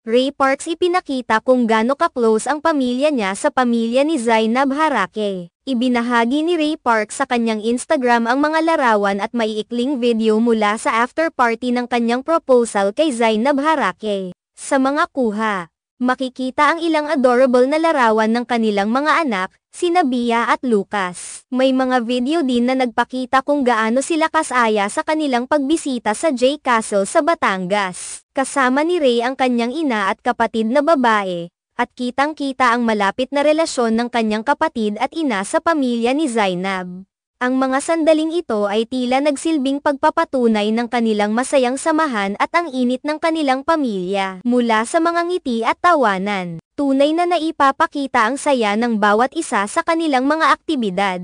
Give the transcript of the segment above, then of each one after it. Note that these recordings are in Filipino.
Ray Parks ipinakita kung gaano ka-close ang pamilya niya sa pamilya ni Zainab Harake. Ibinahagi ni Ray Parks sa kanyang Instagram ang mga larawan at maiikling video mula sa after party ng kanyang proposal kay Zainab Harake. Sa mga kuha, makikita ang ilang adorable na larawan ng kanilang mga anak, sina Bia at Lucas. May mga video din na nagpakita kung gaano sila kasaya sa kanilang pagbisita sa J Castle sa Batangas. Kasama ni Ray ang kanyang ina at kapatid na babae, at kitang-kita ang malapit na relasyon ng kanyang kapatid at ina sa pamilya ni Zainab. Ang mga sandaling ito ay tila nagsilbing pagpapatunay ng kanilang masayang samahan at ang init ng kanilang pamilya. Mula sa mga ngiti at tawanan, tunay na naipapakita ang saya ng bawat isa sa kanilang mga aktibidad.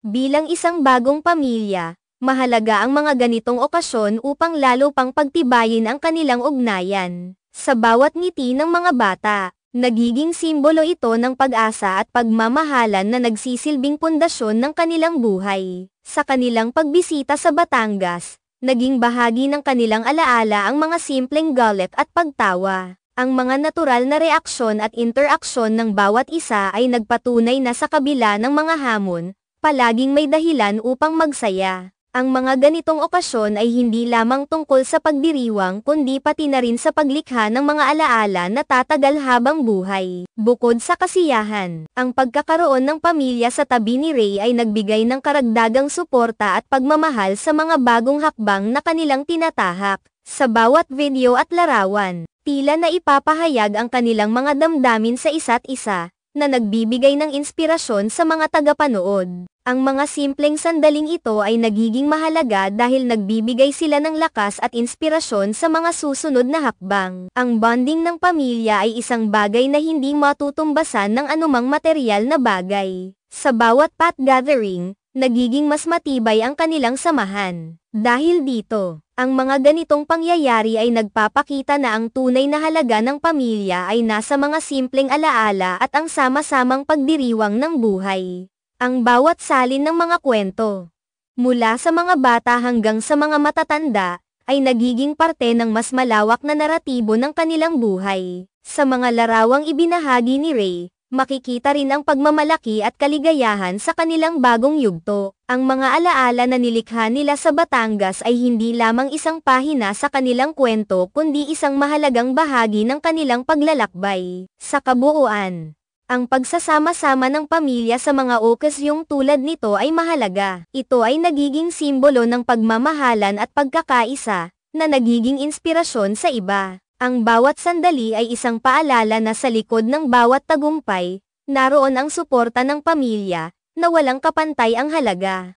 Bilang isang bagong pamilya, mahalaga ang mga ganitong okasyon upang lalo pang pagtibayin ang kanilang ugnayan. Sa bawat ngiti ng mga bata, nagiging simbolo ito ng pag-asa at pagmamahalan na nagsisilbing pundasyon ng kanilang buhay. Sa kanilang pagbisita sa Batangas, naging bahagi ng kanilang alaala ang mga simpleng galit at pagtawa. Ang mga natural na reaksyon at interaksyon ng bawat isa ay nagpatunay na sa kabila ng mga hamon, palaging may dahilan upang magsaya. Ang mga ganitong okasyon ay hindi lamang tungkol sa pagdiriwang kundi pati na rin sa paglikha ng mga alaala na tatagal habang buhay. Bukod sa kasiyahan, ang pagkakaroon ng pamilya sa tabi ni Ray ay nagbigay ng karagdagang suporta at pagmamahal sa mga bagong hakbang na kanilang tinatahak. Sa bawat video at larawan, tila na ipapahayag ang kanilang mga damdamin sa isa't isa, na nagbibigay ng inspirasyon sa mga tagapanood. Ang mga simpleng sandaling ito ay nagiging mahalaga dahil nagbibigay sila ng lakas at inspirasyon sa mga susunod na hakbang. Ang bonding ng pamilya ay isang bagay na hindi matutumbasan ng anumang material na bagay. Sa bawat pot gathering, nagiging mas matibay ang kanilang samahan. Dahil dito, ang mga ganitong pangyayari ay nagpapakita na ang tunay na halaga ng pamilya ay nasa mga simpleng alaala at ang sama-samang pagdiriwang ng buhay. Ang bawat salin ng mga kwento, mula sa mga bata hanggang sa mga matatanda, ay nagiging parte ng mas malawak na naratibo ng kanilang buhay. Sa mga larawang ibinahagi ni Ray, makikita rin ang pagmamalaki at kaligayahan sa kanilang bagong yugto. Ang mga alaala na nilikha nila sa Batangas ay hindi lamang isang pahina sa kanilang kwento kundi isang mahalagang bahagi ng kanilang paglalakbay. Sa kabuuan, ang pagsasama-sama ng pamilya sa mga okasyong tulad nito ay mahalaga. Ito ay nagiging simbolo ng pagmamahalan at pagkakaisa, na nagiging inspirasyon sa iba. Ang bawat sandali ay isang paalala na sa likod ng bawat tagumpay, naroon ang suporta ng pamilya, na walang kapantay ang halaga.